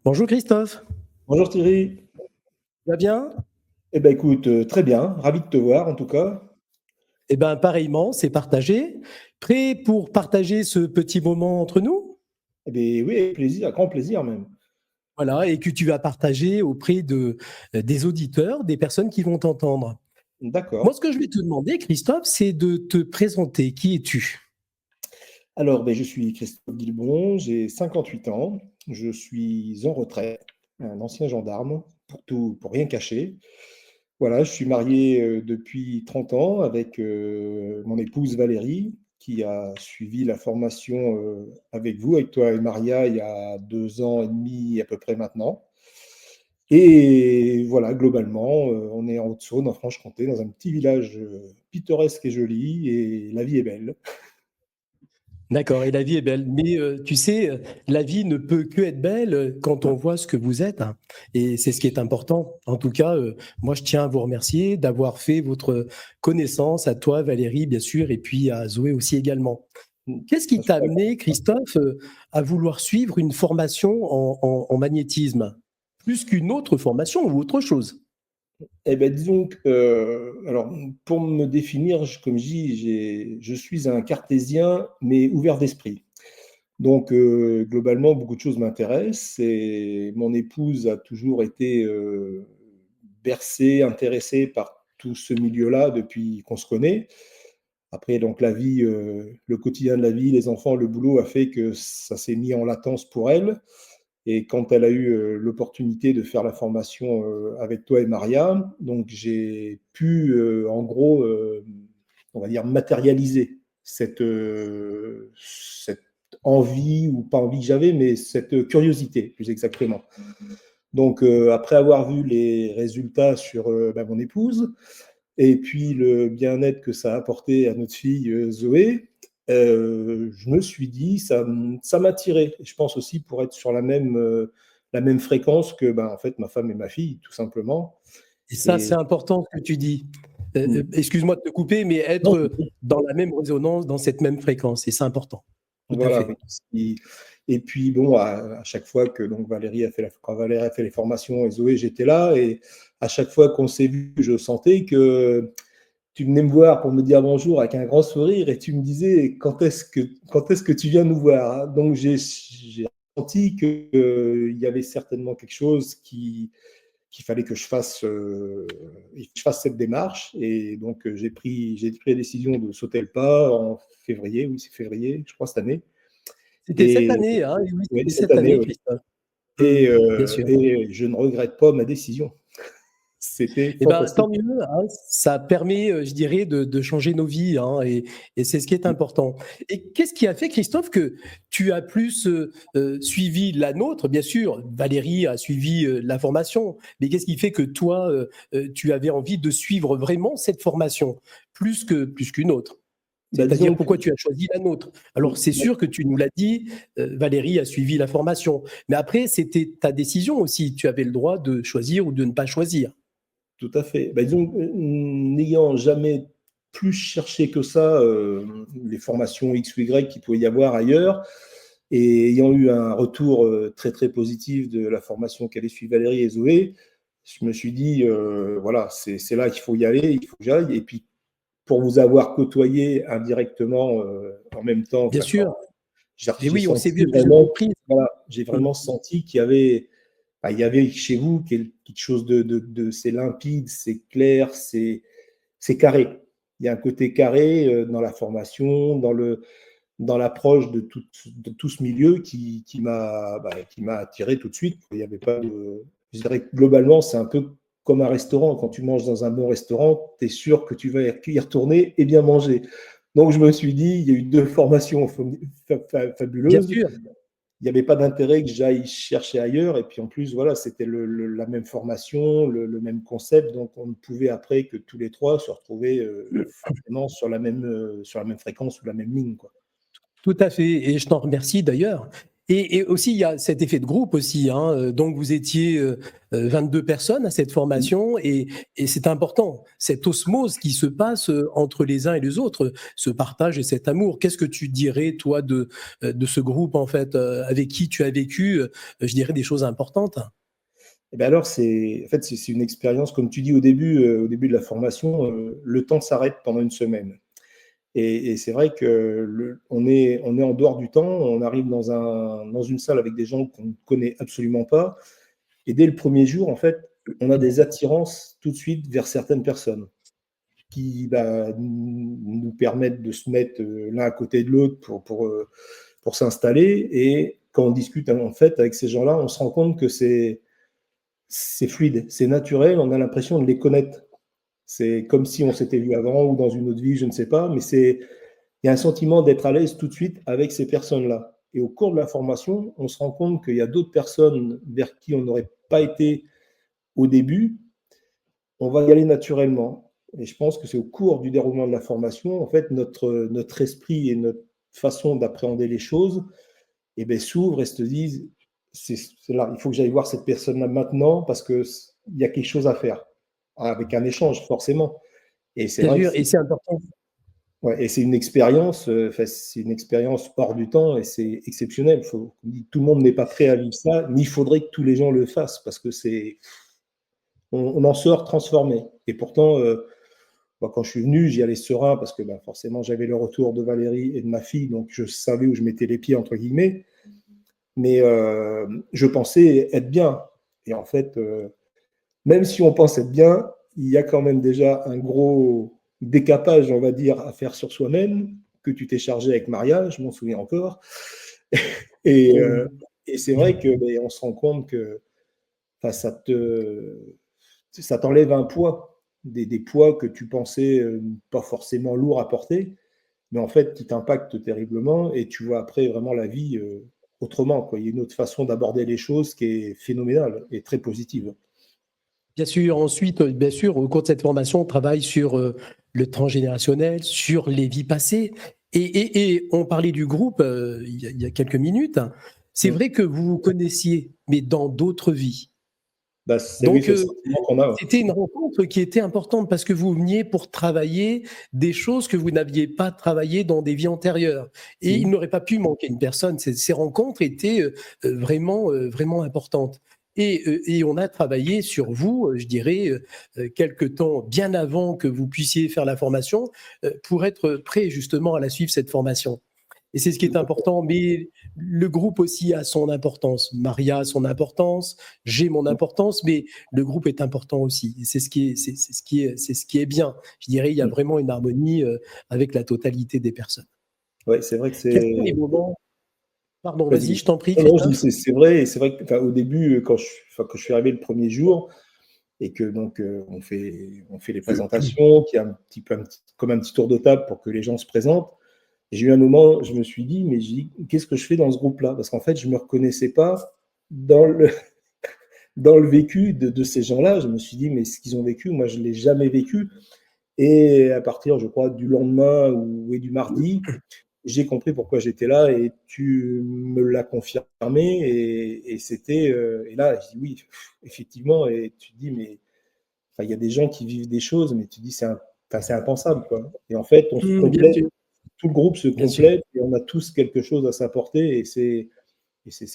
Bonjour Christophe, Bonjour Thierry. tu vas bien? Eh ben écoute, très bien, ravi de te voir en tout cas. Eh bien, pareillement, c'est partagé. Prêt pour partager ce petit moment entre nous? Eh bien oui, avec plaisir, grand plaisir même. Voilà, et que tu vas partager auprès des auditeurs, des personnes qui vont t'entendre. Moi, D'accord. ce que je vais te demander, Christophe, c'est de te présenter. Qui es-tu? Alors, je suis Christophe Guilbon, j'ai 58 ans, je suis en retraite, un ancien gendarme, pour rien cacher. Voilà, je suis marié depuis 30 ans avec mon épouse Valérie, qui a suivi la formation avec vous, avec toi et Maria, il y a 2 ans et demi à peu près maintenant. Et voilà, globalement, on est en Haute-Saône, en Franche-Comté, dans un petit village pittoresque et joli, et la vie est belle. D'accord, et la vie est belle. Mais tu sais, la vie ne peut que être belle quand on voit ce que vous êtes, hein. Et c'est ce qui est important. En tout cas, moi, je tiens à vous remercier d'avoir fait votre connaissance, à toi, Valérie, bien sûr, et puis à Zoé aussi également. Qu'est-ce qui Je suis t'a d'accord. amené, Christophe, à vouloir suivre une formation en magnétisme, plus qu'une autre formation ou autre chose? Eh ben, disons que, alors, pour me définir, comme je dis, je suis un cartésien, mais ouvert d'esprit. Donc, globalement, beaucoup de choses m'intéressent et mon épouse a toujours été bercée, intéressée par tout ce milieu-là depuis qu'on se connaît. Après, donc, la vie, le quotidien de la vie, les enfants, le boulot a fait que ça s'est mis en latence pour elle. Et quand elle a eu l'opportunité de faire la formation avec toi et Maria, donc j'ai pu, en gros, on va dire, matérialiser cette envie, ou pas envie que j'avais, mais cette curiosité, plus exactement. Donc, après avoir vu les résultats sur mon épouse, et puis le bien-être que ça a apporté à notre fille Zoé, je me suis dit, ça m'attirait. Et je pense aussi pour être sur la même fréquence que en fait, ma femme et ma fille, tout simplement. Et ça, c'est Et important ce que tu dis. mm, Excuse-moi de te couper, mais non, être dans la même résonance, dans cette même fréquence, et c'est important. Tout à voilà. fait. Et puis bon, à chaque fois que donc Valérie a fait quand Valérie a fait les formations et Zoé, j'étais là. Et à chaque fois qu'on s'est vu, je sentais que tu venais me voir pour me dire bonjour avec un grand sourire, et tu me disais quand est-ce que tu viens nous voir, hein. Donc j'ai senti qu'il y avait certainement quelque chose qu'il fallait que je fasse cette démarche. Et donc j'ai pris la décision de sauter le pas en février, oui c'est février, je crois, cette année. C'était cette Et année, hein, oui, oui, c'était cette cette année, année, oui. Christophe. Bien sûr. Et je ne regrette pas ma décision. C'était Eh ben, tant fantastique. mieux, hein, ça permet, je dirais, de changer nos vies, hein, et c'est ce qui est important. Et qu'est-ce qui a fait, Christophe, que tu as plus suivi la nôtre? Bien sûr, Valérie a suivi la formation, mais qu'est-ce qui fait que toi, tu avais envie de suivre vraiment cette formation, plus qu'une autre? C'est-à-dire, Disons que pourquoi tu as choisi la nôtre? Alors, c'est sûr que tu nous l'as dit, Valérie a suivi la formation, mais après, c'était ta décision aussi. Tu avais le droit de choisir ou de ne pas choisir. tout à fait. Disons, n'ayant jamais plus cherché que ça les formations X ou Y qu'il pouvait y avoir ailleurs, et ayant eu un retour très très positif de la formation qu'allait suivre Valérie et Zoé, je me suis dit, voilà, c'est là qu'il faut y aller, il faut que j'aille. Et puis, pour vous avoir côtoyé indirectement en même temps, Bien enfin, sûr. Et j'ai oui, on s'est vu senti à plusieurs vraiment, reprises. voilà, j'ai Mmh. vraiment senti qu'il y avait il y avait chez vous quelque chose c'est limpide, c'est clair, c'est carré. Il y a un côté carré dans la formation, dans l'approche de tout ce milieu qui m'a attiré tout de suite. Il y avait pas de, je dirais que globalement, c'est un peu comme un restaurant. Quand tu manges dans un bon restaurant, tu es sûr que tu vas y retourner et bien manger. Donc je me suis dit, il y a eu deux formations Bien fabuleuses. sûr. Il n'y avait pas d'intérêt que j'aille chercher ailleurs. Et puis en plus, voilà, c'était la même formation, le même concept. Donc on ne pouvait après que tous les trois se retrouver forcément sur la même fréquence ou la même ligne, quoi. Tout à fait, et je t'en remercie d'ailleurs. Et aussi, il y a cet effet de groupe aussi, hein. Donc, vous étiez 22 personnes à cette formation et c'est important, cette osmose qui se passe entre les uns et les autres, ce partage et cet amour. Qu'est-ce que tu dirais, toi, de ce groupe, en fait, avec qui tu as vécu, je dirais, des choses importantes? Et ben alors, c'est une expérience, comme tu dis au début de la formation, le temps s'arrête pendant une semaine. Et c'est vrai que on est en dehors du temps, on arrive dans une salle avec des gens qu'on ne connaît absolument pas. Et dès le premier jour, en fait, on a des attirances tout de suite vers certaines personnes qui nous permettent de se mettre l'un à côté de l'autre pour s'installer. Et quand on discute en fait avec ces gens-là, on se rend compte que c'est fluide, c'est naturel, on a l'impression de les connaître. C'est comme si on s'était vu avant ou dans une autre vie, je ne sais pas, mais il y a un sentiment d'être à l'aise tout de suite avec ces personnes-là. Et au cours de la formation, on se rend compte qu'il y a d'autres personnes vers qui on n'aurait pas été au début, on va y aller naturellement. Et je pense que c'est au cours du déroulement de la formation, en fait, notre esprit et notre façon d'appréhender les choses eh ben, s'ouvrent et se disent, c'est là, il faut que j'aille voir cette personne-là maintenant parce qu'il y a quelque chose à faire, avec un échange, forcément. Et c'est Bien vrai que sûr, et c'est important. ouais, et c'est une expérience, c'est une expérience hors du temps et c'est exceptionnel. Tout le monde n'est pas prêt à vivre ça, mais il faudrait que tous les gens le fassent parce que on en sort transformé. Et pourtant, moi, quand je suis venu, j'y allais serein parce que forcément, j'avais le retour de Valérie et de ma fille, donc je savais où je mettais les pieds, entre guillemets. Mais je pensais être bien. Et en fait, même si on pense être bien, il y a quand même déjà un gros décapage, on va dire, à faire sur soi-même, que tu t'es chargé avec Maria, je m'en souviens encore. Et, euh, et c'est vrai que on se rend compte que ça t'enlève un poids, des poids que tu pensais pas forcément lourds à porter, mais en fait qui t'impactent terriblement et tu vois après vraiment la vie autrement, quoi. Il y a une autre façon d'aborder les choses qui est phénoménale et très positive. Bien sûr, ensuite, bien sûr, au cours de cette formation, on travaille sur le transgénérationnel, sur les vies passées. Et on parlait du groupe il y a quelques minutes. C'est Mm. vrai que vous vous connaissiez, mais dans d'autres vies. Oui, Donc, c'est le sentiment qu'on a. c'était une rencontre qui était importante parce que vous veniez pour travailler des choses que vous n'aviez pas travaillées dans des vies antérieures. Et il Mm. n'aurait pas pu manquer une personne. Ces rencontres étaient vraiment importantes. Et on a travaillé sur vous, je dirais, quelque temps bien avant que vous puissiez faire la formation, pour être prêt justement à la suivre, cette formation. Et c'est ce qui est important. Mais le groupe aussi a son importance. Maria a son importance, j'ai mon importance, mais le groupe est important aussi. Et c'est ce qui est bien. Je dirais, il y a Mm. vraiment une harmonie avec la totalité des personnes. Ouais, c'est vrai que Quels sont les c'est. moments? Pardon, Vas-y, vas-y, vas-y. je t'en prie, Non, non, je dis Christophe. c'est vrai, et c'est vrai que au début, quand je suis arrivé le premier jour, et que donc on fait les présentations, qu'il y a comme un petit tour de table pour que les gens se présentent. Et j'ai eu un moment, je me suis dit, mais qu'est-ce que je fais dans ce groupe-là? Parce qu'en fait, je ne me reconnaissais pas dans le, dans le vécu de ces gens-là. Je me suis dit, mais ce qu'ils ont vécu, moi, je ne l'ai jamais vécu. Et à partir, je crois, du lendemain et du mardi, j'ai compris pourquoi j'étais là et tu me l'as confirmé. Et là, je dis oui, effectivement. Et tu te dis, mais enfin, il y a des gens qui vivent des choses, mais tu te dis, c'est impensable, quoi. Et en fait, on se Bien complète, sûr, tout le groupe se bien sûr. complète et on a tous quelque chose à s'apporter et c'est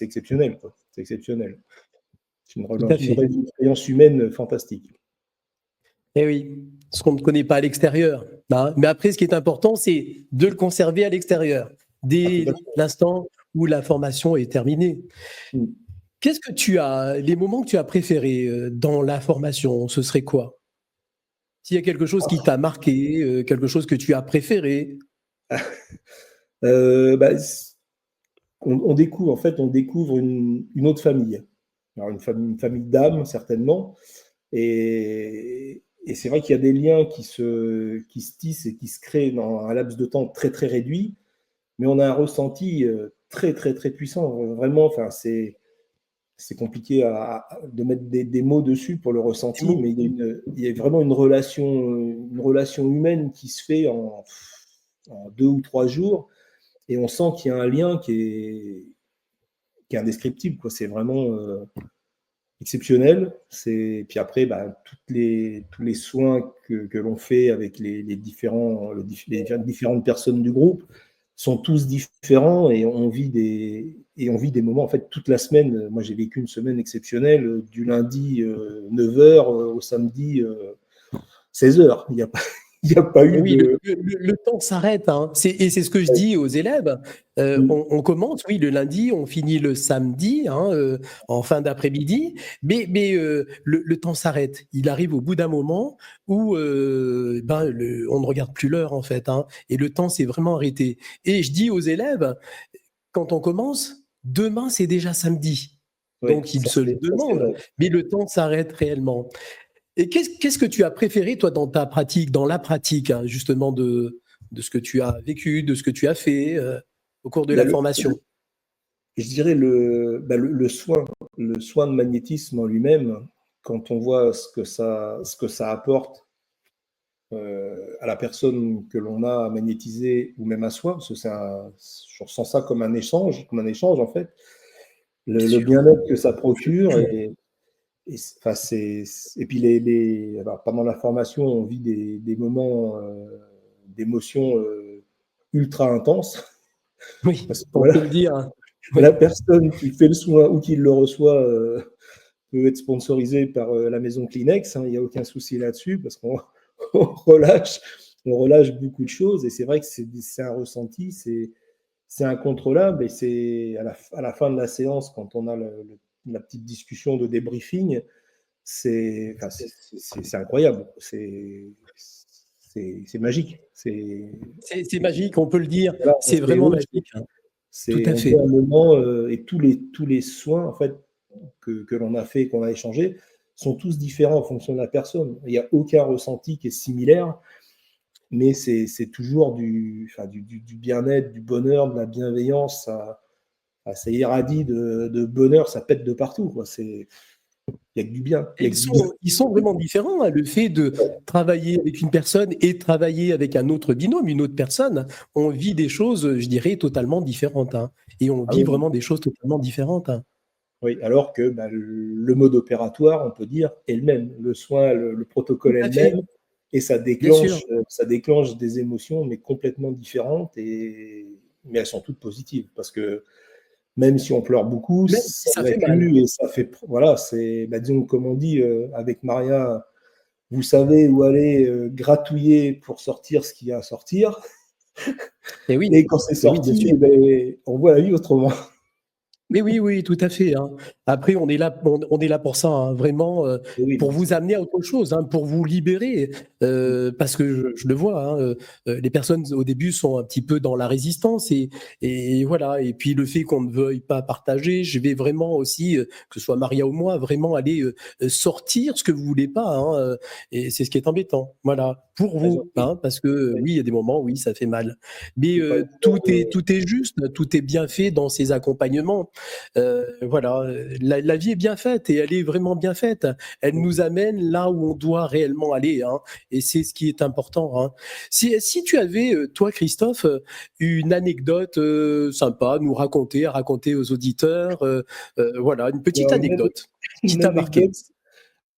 exceptionnel, quoi. C'est exceptionnel. C'est Tout à fait. une expérience humaine fantastique. Eh oui, ce qu'on ne connaît pas à l'extérieur, hein. Mais après, ce qui est important, c'est de le conserver à l'extérieur, Ah, tout à dès fait. l'instant où la formation est terminée. Mm. Qu'est-ce que tu as, les moments que tu as préférés dans la formation, ce serait quoi? S'il y a quelque chose qui t'a marqué, quelque chose que tu as préféré. Euh, bah, on découvre, en fait, on découvre une autre famille. Alors, une famille d'âmes, certainement. Et c'est vrai qu'il y a des liens qui se tissent et qui se créent dans un laps de temps très, très réduit, mais on a un ressenti très, très, très puissant. Vraiment, enfin, c'est compliqué de mettre des mots dessus pour le Des ressenti, mots. mais il y a vraiment une relation humaine qui se fait en 2 ou 3 jours, et on sent qu'il y a un lien qui est indescriptible, quoi. C'est vraiment exceptionnel. Puis après, tous les soins que l'on fait avec les différentes personnes du groupe sont tous différents et on vit des moments, en fait, toute la semaine. Moi, j'ai vécu une semaine exceptionnelle, du lundi 9h au samedi 16h. Il n'y a pas Et eu oui, de... le temps s'arrête, hein. Et c'est ce que je dis aux élèves. On commence, oui, le lundi, on finit le samedi, hein, en fin d'après-midi, mais le temps s'arrête. Il arrive au bout d'un moment où on ne regarde plus l'heure, en fait, hein, et le temps s'est vraiment arrêté. Et je dis aux élèves, quand on commence, demain, c'est déjà samedi. Oui, Donc, ils se le ça, c'est demandent, vrai. mais le temps s'arrête réellement. Et qu'est-ce que tu as préféré, toi, dans ta pratique, dans la pratique, hein, justement, de ce que tu as vécu, de ce que tu as fait au cours de Bah, la formation? je dirais le soin de magnétisme en lui-même, quand on voit ce que ça apporte à la personne que l'on a magnétisée ou même à soi, parce que je ressens ça comme un échange en fait. Bien Le sûr. bien-être que ça procure enfin, et puis alors, pendant la formation, on vit des moments d'émotion ultra intenses. Oui, Parce que on voilà, peut le dire, hein. la Oui, personne qui fait le soin ou qui le reçoit peut être sponsorisé par la maison Kleenex, hein, il n'y a aucun souci là-dessus, parce qu'on on relâche, on relâche beaucoup de choses, et c'est vrai que c'est un ressenti, c'est incontrôlable, et c'est à la fin de la séance, quand on a la petite discussion de débriefing, enfin, c'est incroyable, c'est magique, c'est magique, on peut le dire. voilà, C'est vraiment magique, hein. Tout à on vit fait. un moment, et tous les soins en fait que l'on a fait, qu'on a échangé, sont tous différents en fonction de la personne. Il n'y a aucun ressenti qui est similaire, mais c'est toujours du bien-être, du bonheur, de la bienveillance. Ça irradie de bonheur, ça pète de partout, quoi. Il n'y a que du bien. Et Il y a que du bien. ils sont vraiment différents, hein. Le fait de travailler avec une personne et travailler avec un autre binôme, une autre personne, on vit des choses, je dirais, totalement différentes, hein. Et on Ah vit oui, vraiment des choses totalement différentes, hein. oui. Alors que le mode opératoire, on peut dire, est le même. Le soin, le Tout protocole est à le fait, même, et bien sûr. ça déclenche des émotions, mais complètement différentes, mais elles sont toutes positives. Parce que même si on pleure beaucoup, Même si ça ça fait mal. évacue, et ça fait, voilà, disons, comme on dit avec Maria, vous savez où aller gratouiller pour sortir ce qu'il y a à sortir. Et oui, Et quand c'est et oui, bien sorti, sûr. eh ben, on voit la vie autrement. Mais oui, oui, tout à fait, hein. Après, on est là pour ça, hein, vraiment, Et oui, pour bien vous sûr. amener à autre chose, hein, pour vous libérer, parce que je le vois, hein, les personnes au début sont un petit peu dans la résistance et voilà. Et puis le fait qu'on ne veuille pas partager, je vais vraiment aussi, que ce soit Maria ou moi, vraiment aller sortir ce que vous voulez pas, hein, et c'est ce qui est embêtant. Voilà, pour Raison. vous, hein, parce que Oui. oui, il y a des moments, oui, ça fait mal, mais Puis pas évident tout est juste, tout est bien fait dans ces accompagnements. Voilà, la vie est bien faite et elle est vraiment bien faite. Elle nous amène là où on doit réellement aller, hein, et c'est ce qui est important, hein. Si tu avais, toi, Christophe, une anecdote sympa à nous raconter, à raconter aux auditeurs, voilà, une petite alors, anecdote qui une t'a marqué. anecdote.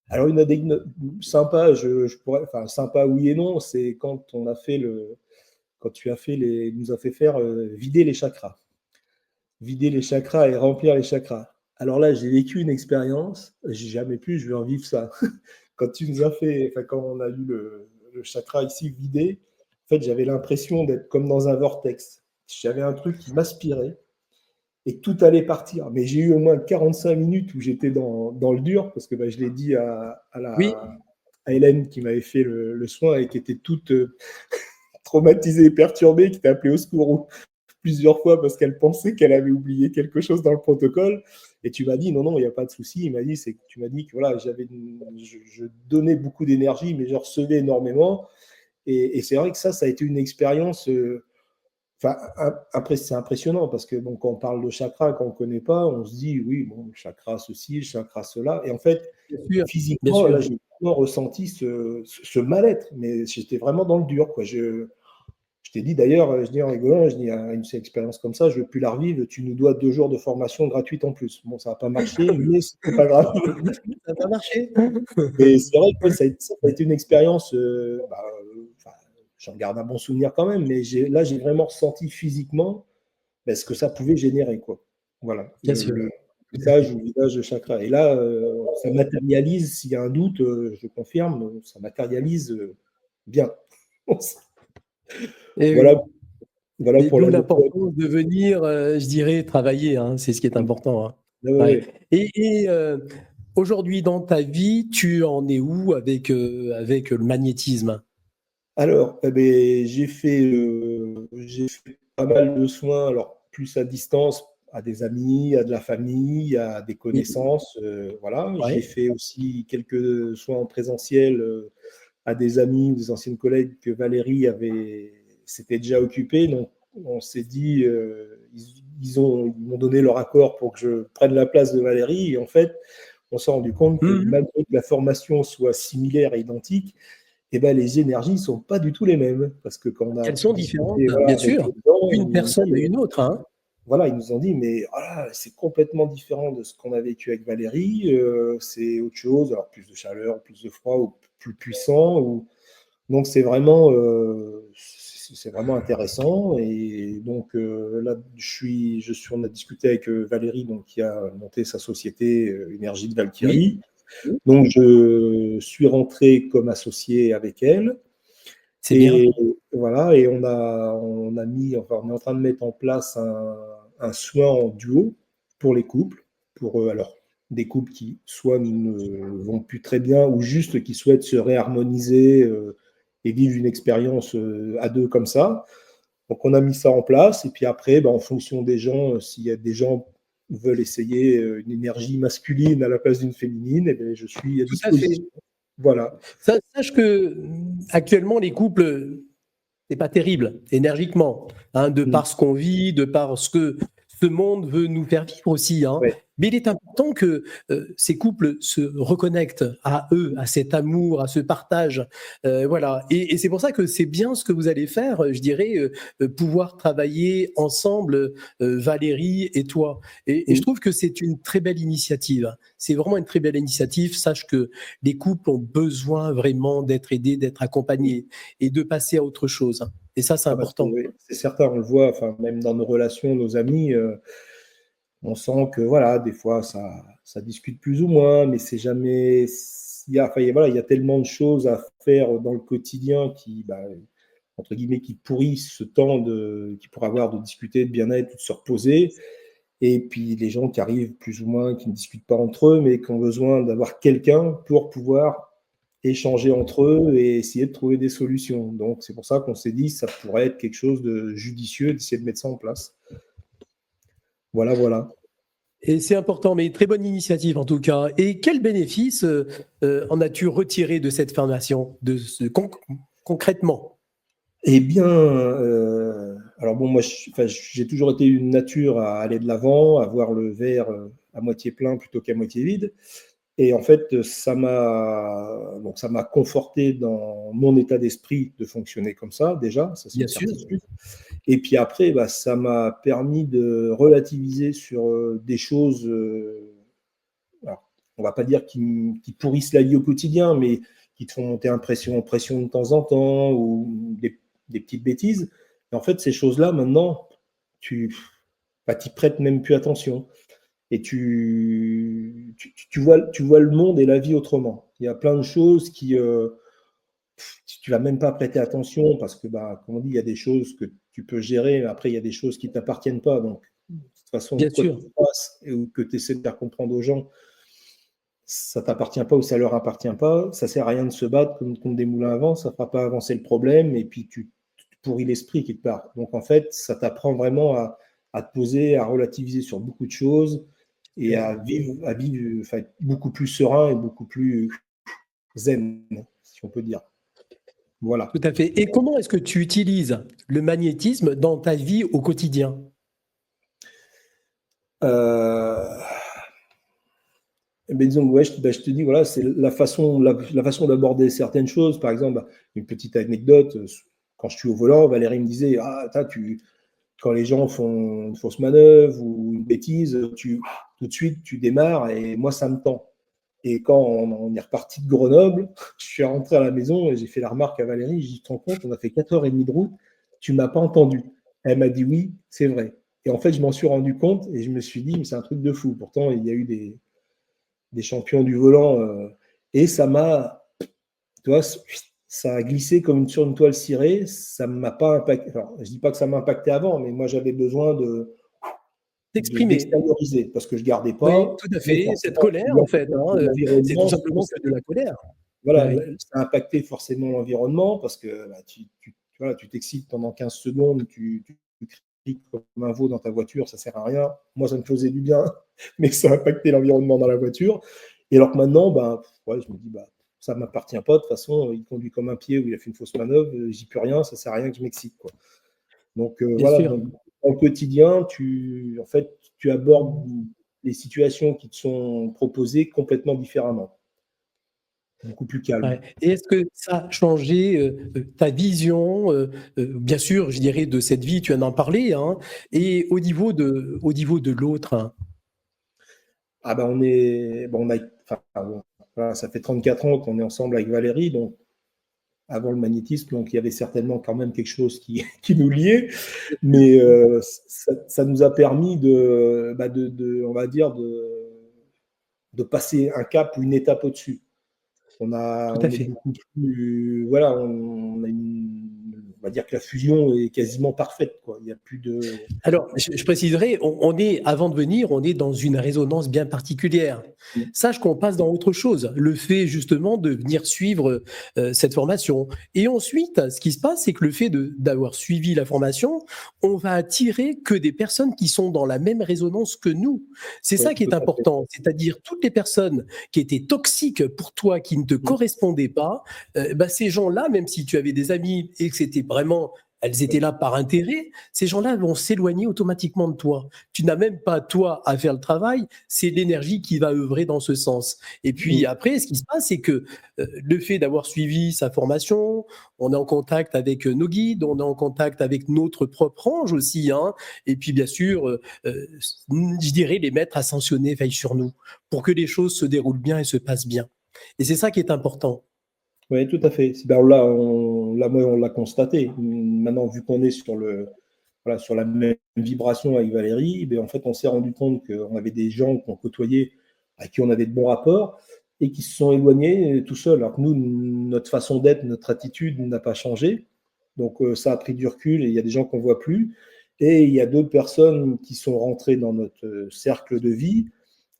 Alors, une anecdote sympa, je pourrais, enfin, sympa oui et non, c'est quand tu as fait nous as fait faire vider les chakras. Vider les chakras et remplir les chakras. Alors là, j'ai vécu une expérience, j'ai jamais pu, je vais en vivre ça. Quand tu nous as fait, enfin, quand on a eu le chakra ici vidé, en fait, j'avais l'impression d'être comme dans un vortex. J'avais un truc qui m'aspirait et tout allait partir. Mais j'ai eu au moins 45 minutes où j'étais dans le dur, parce que je l'ai dit Oui, à Hélène qui m'avait fait le soin et qui était toute traumatisée et perturbée, qui t'a appelé au secours plusieurs fois parce qu'elle pensait qu'elle avait oublié quelque chose dans le protocole. Et tu m'as dit, non, non, il n'y a pas de souci. Tu m'as dit que voilà, je donnais beaucoup d'énergie, mais je recevais énormément. Et c'est vrai que ça a été une expérience. Enfin, après, c'est impressionnant parce que bon, quand on parle de chakra, quand on ne connaît pas, on se dit, oui, bon, le chakra ceci, le chakra cela. Et en fait, bien sûr, bien physiquement, là, sûr. j'ai vraiment ressenti ce mal-être, mais j'étais vraiment dans le dur, quoi. t'ai dit d'ailleurs, je dis en rigolant, je dis, une expérience comme ça, je ne veux plus la revivre, tu nous dois 2 jours de formation gratuite en plus. Bon, ça n'a pas marché, mais ce n'est pas grave. Ça n'a pas marché. Et c'est vrai que ça a été une expérience, enfin, j'en garde un bon souvenir quand même, mais là, j'ai vraiment ressenti physiquement ce que ça pouvait générer, quoi. Voilà, Bien sûr. le Tout à fait. visage ou visage de chakra. Et là, ça matérialise, s'il y a un doute, je confirme, ça matérialise bien. Et Voilà, oui. voilà Et pour d'où l'anecdote. l'importance de venir, je dirais, travailler, hein, c'est ce qui est Mm. important, hein. Ouais, ouais, Ouais. ouais. Et aujourd'hui, dans ta vie, tu en es où avec le magnétisme? Alors, j'ai fait pas mal de soins, alors plus à distance, à des amis, à de la famille, à des Oui. connaissances, voilà. J'ai Ouais. fait aussi quelques soins en présentiel à des amis ou des anciennes collègues que Valérie s'était déjà occupée. Donc, on s'est dit, ils m'ont donné leur accord pour que je prenne la place de Valérie. Et en fait, on s'est rendu compte que Mhm. malgré que la formation soit similaire et identique, eh ben, les énergies ne sont pas du tout les mêmes. Parce que quand on a Elles sont différentes, discuté voilà, bien avec sûr. les gens, Une personne à une autre, hein. voilà, ils nous ont dit, mais voilà, c'est complètement différent de ce qu'on a vécu avec Valérie. C'est autre chose, alors plus de chaleur, plus de froid, ou plus puissant. Donc c'est vraiment intéressant. Et donc là, on a discuté avec Valérie, donc, qui a monté sa société Énergie de Oui. Valkyrie. Donc je suis rentré comme associé avec elle. C'est bien. Et voilà, et on est en train de mettre en place un soin en duo pour les couples, alors des couples qui soit ne vont plus très bien ou juste qui souhaitent se réharmoniser et vivre une expérience à deux comme ça. Donc on a mis ça en place et puis après, en fonction des gens, s'il y a des gens qui veulent essayer une énergie masculine à la place d'une féminine, eh bien, je suis à Tout à fait. disposition. Voilà. Sache que actuellement, les couples, c'est pas terrible énergiquement, hein, de Mm. par ce qu'on vit, de par ce que ce monde veut nous faire vivre aussi, hein. Ouais. Mais il est important que ces couples se reconnectent à eux, à cet amour, à ce partage. Voilà. Et c'est pour ça que c'est bien ce que vous allez faire, je dirais, pouvoir travailler ensemble, Valérie et toi. Et je Mm. trouve que c'est une très belle initiative. C'est vraiment une très belle initiative. Sache que les couples ont besoin vraiment d'être aidés, d'être accompagnés et de passer à autre chose. Et ça, c'est Ah bah, important. c'est certain, on le voit, enfin, même dans nos relations, nos amis, on sent que voilà, des fois ça discute plus ou moins, mais c'est jamais. Voilà, il y a tellement de choses à faire dans le quotidien entre guillemets, qui pourrissent ce temps qu'il pourrait avoir de discuter, de bien-être, de se reposer. Et puis les gens qui arrivent plus ou moins, qui ne discutent pas entre eux, mais qui ont besoin d'avoir quelqu'un pour pouvoir échanger entre eux et essayer de trouver des solutions. Donc c'est pour ça qu'on s'est dit ça pourrait être quelque chose de judicieux d'essayer de mettre ça en place. Voilà, voilà. Et c'est important, mais très bonne initiative en tout cas. Et quel bénéfice en as-tu retiré de cette formation concrètement? Eh bien, alors bon, moi, j'ai toujours été une nature à aller de l'avant, à voir le verre à moitié plein plutôt qu'à moitié vide. Et en fait, ça m'a conforté dans mon état d'esprit de fonctionner comme ça, déjà, ça c'est Bien une sûr, certitude. Et puis après, ça m'a permis de relativiser sur des choses, alors, on va pas dire qui pourrissent la vie au quotidien, mais qui te font monter en pression de temps en temps, ou des petites bêtises. Et en fait, ces choses-là, maintenant, tu t'y prêtes même plus attention. Et tu vois le monde et la vie autrement. Il y a plein de choses tu vas même pas prêter attention parce que, comme on dit, il y a des choses que tu peux gérer, mais après, il y a des choses qui t'appartiennent pas. Donc, de toute façon, bien quoi que sûr. tu fasses ou que tu essaies de faire comprendre aux gens, ça t'appartient pas ou ça leur appartient pas. Ça sert à rien de se battre contre des moulins à vent, ça fera pas avancer le problème et puis tu pourris l'esprit quelque part. Donc, en fait, ça t'apprend vraiment à te poser, à relativiser sur beaucoup de choses et à vivre enfin, être beaucoup plus serein et beaucoup plus zen, si on peut dire. Voilà. Tout à fait. Et comment est-ce que tu utilises le magnétisme dans ta vie au quotidien? Euh, disons, ouais, je te dis, voilà, c'est la façon d'aborder certaines choses. Par exemple, une petite anecdote, quand je suis au volant, Valérie me disait, ah, quand les gens font une fausse manœuvre ou une bêtise, tout de suite, tu démarres et moi, ça me tend. Et quand on est reparti de Grenoble, je suis rentré à la maison et j'ai fait la remarque à Valérie, j'ai dit, tu te rends compte, on a fait 4h30 de route, tu ne m'as pas entendu. Elle m'a dit oui, c'est vrai. Et en fait, je m'en suis rendu compte et je me suis dit, mais c'est un truc de fou. Pourtant, il y a eu des champions du volant et ça m'a, tu vois, ça a glissé comme sur une toile cirée. Ça ne m'a pas impacté. Alors, je ne dis pas que ça m'a impacté avant, mais moi, j'avais besoin T'exprimer. d'extérioriser parce que je ne gardais Oui, pas. tout à Mais fait. Cette forcément, colère, en fait, hein, c'est tout l'environnement, simplement que de la colère. voilà, Oui, ça a impacté forcément l'environnement parce que bah, voilà, tu t'excites pendant 15 secondes, tu cries comme un veau dans ta voiture, ça ne sert à rien. Moi, ça me faisait du bien, mais ça a impacté l'environnement dans la voiture. Et alors que maintenant, bah, ouais, je me dis, bah, ça ne m'appartient pas. De toute façon, il conduit comme un pied ou il a fait une fausse manœuvre, j'y peux rien, ça ne sert à rien que je m'excite, quoi. Donc bien voilà, sûr. donc, dans le quotidien, en fait, tu abordes les situations qui te sont proposées complètement différemment, beaucoup plus calme. Ouais. Et est-ce que ça a changé ta vision, bien sûr, je dirais, de cette vie, tu en as parlé, hein, et au niveau de l'autre, hein. Ah ben enfin, bon, voilà, ça fait 34 ans qu'on est ensemble avec Valérie, donc avant le magnétisme, donc il y avait certainement quand même quelque chose qui, qui nous liait, mais ça nous a permis on va dire, de passer un cap ou une étape au-dessus. Tout à On est fait. beaucoup plus, voilà, on va dire que la fusion est quasiment parfaite, quoi. Il n'y a plus de. Alors, je préciserai, on est, avant de venir, on est dans une résonance bien particulière. Sache qu'on passe dans autre chose. Le fait justement de venir suivre cette formation. Et ensuite, ce qui se passe, c'est que le fait d'avoir suivi la formation, on va attirer que des personnes qui sont dans la même résonance que nous. C'est Oui, ça qui tout est à fait. important. C'est-à-dire toutes les personnes qui étaient toxiques pour toi, qui ne te correspondaient pas, bah, ces gens-là, même si tu avais des amis et que c'était vraiment elles étaient là par intérêt, ces gens-là vont s'éloigner automatiquement de toi. Tu n'as même pas, toi, à faire le travail, c'est l'énergie qui va œuvrer dans ce sens. Et puis après, ce qui se passe, c'est que le fait d'avoir suivi sa formation, on est en contact avec nos guides, on est en contact avec notre propre ange aussi, hein, et puis bien sûr, je dirais, les maîtres ascensionnés veillent sur nous pour que les choses se déroulent bien et se passent bien. Et c'est ça qui est important. Oui, tout à fait. Ben, moi, on l'a constaté. Maintenant, vu qu'on est voilà, sur la même vibration avec Valérie, ben, en fait, on s'est rendu compte qu'on avait des gens qu'on côtoyait, à qui on avait de bons rapports, et qui se sont éloignés tout seuls. Alors que nous, notre façon d'être, notre attitude n'a pas changé. Donc, ça a pris du recul et il y a des gens qu'on ne voit plus. Et il y a d'autres personnes qui sont rentrées dans notre cercle de vie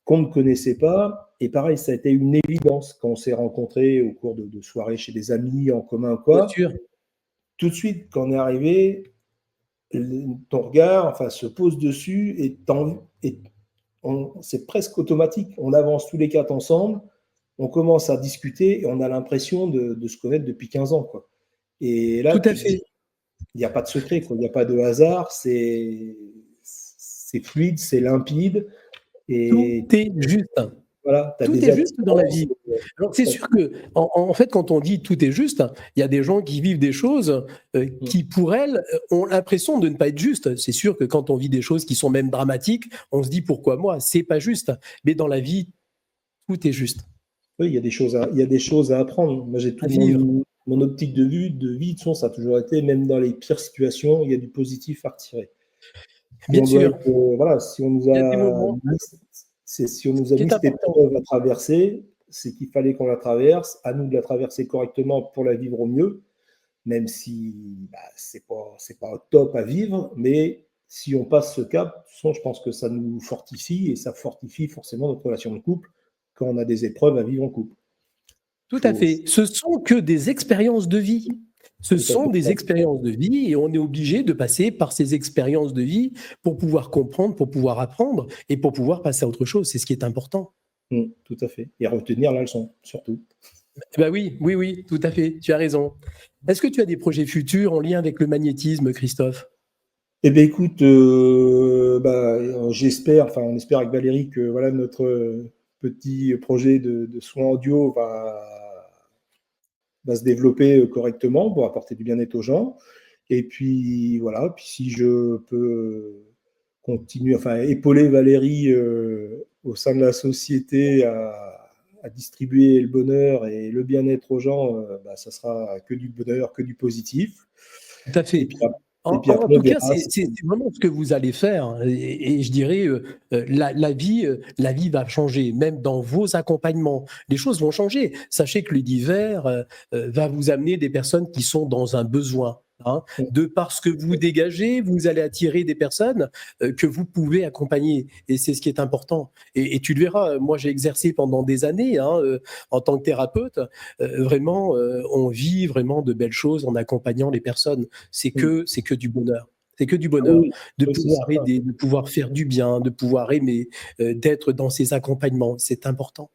qu'on ne connaissait pas. Et pareil, ça a été une évidence quand on s'est rencontrés au cours de soirées chez des amis en commun, Bien quoi. sûr, Tout de suite, quand on est arrivé, ton regard, enfin, se pose dessus et c'est presque automatique. On avance tous les quatre ensemble, on commence à discuter et on a l'impression de se connaître depuis 15 ans, quoi. Et là, tout à tu te dis, fait. il n'y a pas de secret, quoi. Il n'y a pas de hasard, c'est fluide, c'est limpide. Tout Et est juste. voilà, tu as Tout des est juste dans la attirances. vie. Alors c'est sûr que, en fait, quand on dit tout est juste, il y a des gens qui vivent des choses qui, pour elles, ont l'impression de ne pas être justes. C'est sûr que quand on vit des choses qui sont même dramatiques, on se dit pourquoi moi, c'est pas juste. Mais dans la vie, tout est juste Oui, il y a des choses à apprendre. Moi, j'ai à tout vivre. mon optique de vie, de son, ça a toujours été, même dans les pires situations, il y a du positif à retirer. Et Bien on doit sûr, être, voilà, il y a des moments, si on nous ce a qui mis est cette important. épreuve à traverser, c'est qu'il fallait qu'on la traverse, à nous de la traverser correctement pour la vivre au mieux, même si bah, c'est pas top à vivre, mais si on passe ce cap, de toute façon, je pense que ça nous fortifie et ça fortifie forcément notre relation de couple quand on a des épreuves à vivre en couple. Tout à Faut, fait. Ce sont que des expériences de vie. Ce tout à sont fait. des expériences de vie et on est obligé de passer par ces expériences de vie pour pouvoir comprendre, pour pouvoir apprendre et pour pouvoir passer à autre chose. C'est ce qui est important. Tout à fait. Et retenir la leçon, surtout. Eh ben oui, oui, oui, tout à fait, tu as raison. Est-ce que tu as des projets futurs en lien avec le magnétisme, Christophe? Eh bien, écoute, j'espère, enfin, on espère avec Valérie que voilà, notre petit projet de soins audio va se développer correctement pour apporter du bien-être aux gens. Et puis voilà, puis si je peux continuer, enfin épauler Valérie au sein de la société à distribuer le bonheur et le bien-être aux gens, ça sera que du bonheur, que du positif. Tout à Et fait. puis, En après, on tout cas, verra. c'est vraiment ce que vous allez faire. Et je dirais, la vie va changer, même dans vos accompagnements. Les choses vont changer. Sachez que l'univers va vous amener des personnes qui sont dans un besoin. Hein. De par ce que vous dégagez, vous allez attirer des personnes que vous pouvez accompagner. Et c'est ce qui est important. Et tu le verras, moi j'ai exercé pendant des années en tant que thérapeute. Vraiment, on vit vraiment de belles choses en accompagnant les personnes. C'est que du bonheur. C'est que du Ah bonheur oui, de oui, c'est pouvoir certain. aider, de pouvoir faire du bien, de pouvoir aimer, d'être dans ces accompagnements. C'est important.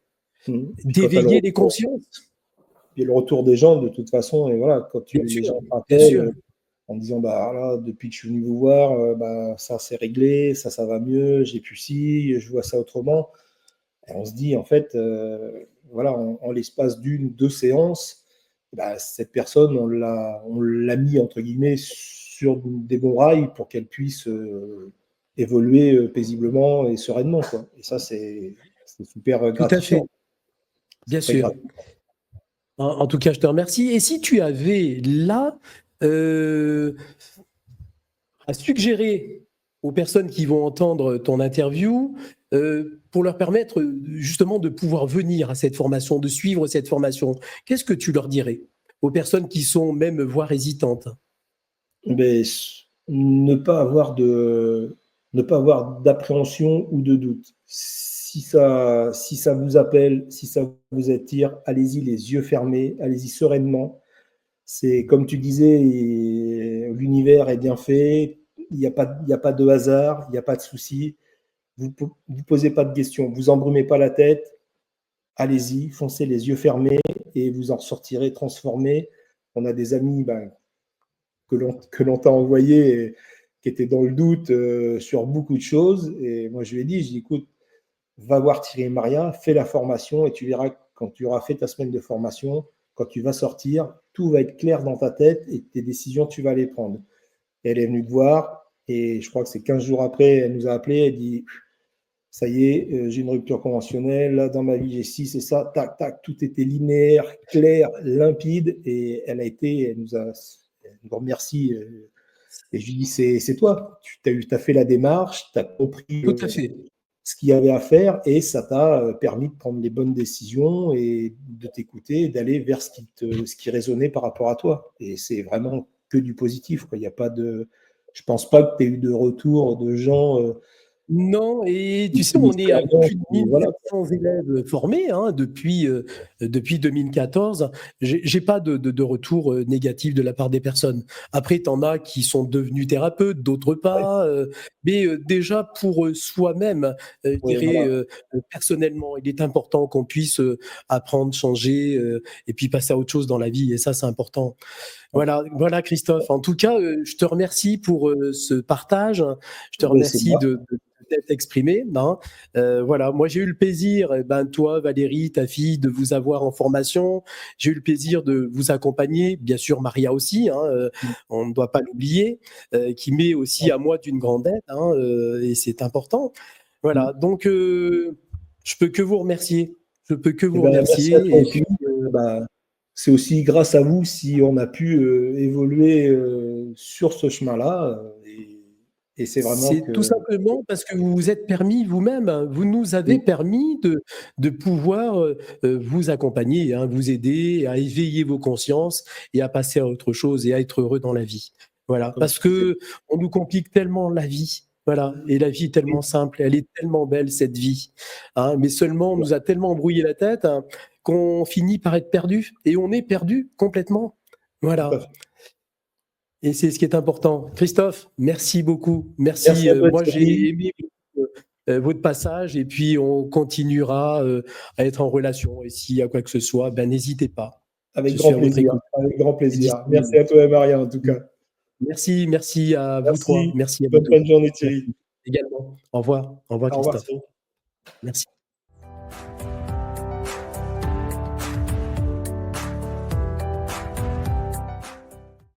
Puis quand tu as D'éveiller les consciences. le retour des gens, de toute façon, et voilà, quand Bien les sûr, gens bien t'appellent sûr. en disant bah là, depuis que je suis venu vous voir, ça c'est réglé, ça va mieux, j'ai plus ci, je vois ça autrement. Et on se dit en fait, voilà, en l'espace d'une, deux séances, cette personne, on l'a mis entre guillemets sur des bons rails pour qu'elle puisse évoluer paisiblement et sereinement, quoi. Et ça, c'est super Tout à gratifiant. fait. C'est Bien très sûr. gratifiant. En tout cas, je te remercie. Et si tu avais là euh, à suggérer aux personnes qui vont entendre ton interview pour leur permettre justement de pouvoir venir à cette formation, de suivre cette formation, qu'est-ce que tu leur dirais aux personnes qui sont même voire hésitantes? Mais ne pas avoir ne pas avoir d'appréhension ou de doute. Si ça vous appelle, si ça vous attire, allez-y les yeux fermés, allez-y sereinement. C'est comme tu disais, l'univers est bien fait, il y a pas de hasard, il n'y a pas de souci. Vous ne posez pas de questions, vous embrumez pas la tête, allez-y, foncez les yeux fermés et vous en sortirez transformé. On a des amis que l'on t'a envoyés et qui étaient dans le doute sur beaucoup de choses. Et moi, je lui ai dit, écoute, va voir Thierry Maria, fais la formation et tu verras quand tu auras fait ta semaine de formation, quand tu vas sortir, tout va être clair dans ta tête et tes décisions, tu vas les prendre. Et elle est venue te voir et je crois que c'est 15 jours après, elle nous a appelé, elle dit, ça y est, j'ai une rupture conventionnelle, là, dans ma vie, j'ai ci, c'est ça, tac, tac, tout était linéaire, clair, limpide, et elle nous remercie. Et je lui dis, c'est toi, tu as fait la démarche, tu as compris Tout à fait. ce qu'il y avait à faire, et ça t'a permis de prendre les bonnes décisions et de t'écouter, et d'aller vers ce qui résonnait par rapport à toi. Et c'est vraiment que du positif, quoi. Il y a pas de, je pense pas que tu aies eu de retour de gens Non, et tu sais, on est à inexpérience, plus de ou voilà. 1700 élèves formés depuis 2014. J'ai pas de retour négatif de la part des personnes. Après, tu en as qui sont devenus thérapeutes, d'autres Ouais, pas. Mais déjà, pour soi-même, je ouais, dirais voilà. personnellement, il est important qu'on puisse apprendre, changer et puis passer à autre chose dans la vie. Et ça, c'est important. Voilà, Christophe. En tout cas, je te remercie pour ce partage. Je te Ben, c'est remercie moi. de t'être exprimé. Hein. Voilà, moi j'ai eu le plaisir, toi, Valérie, ta fille, de vous avoir en formation. J'ai eu le plaisir de vous accompagner, bien sûr Maria aussi. Hein, on ne doit pas l'oublier, qui m'est aussi à moi d'une grande aide, hein, et c'est important. Voilà, donc je peux que vous remercier. Je peux que Eh vous ben, merci à toi remercier. Et aussi. puis, Bah, c'est aussi grâce à vous si on a pu évoluer sur ce chemin-là. Et c'est vraiment c'est tout que simplement parce que vous vous êtes permis vous-même, hein, vous nous avez permis de pouvoir vous accompagner, hein, vous aider à éveiller vos consciences et à passer à autre chose et à être heureux dans la vie. Voilà, comme parce tu disais. que on nous complique tellement la vie. Voilà, et la vie est tellement simple, elle est tellement belle cette vie. Hein, mais seulement on nous a tellement embrouillé la tête hein, qu'on finit par être perdu et on est perdu complètement. Tout à Voilà. fait. Et c'est ce qui est important. Christophe, merci beaucoup. Merci Merci. à toi, Moi, Thierry. j'ai aimé votre passage et puis on continuera à être en relation. Et s'il y a quoi que ce soit, ben, n'hésitez pas. Avec Je suis grand à votre plaisir. écoute Avec grand et plaisir. Merci disponible. à toi et Maria, en tout cas. Merci à vous trois. Merci. Merci à vous Bonne tous. fin de journée, Thierry. Merci également. Au revoir. Au revoir, Au revoir, Christophe. Thierry. Merci.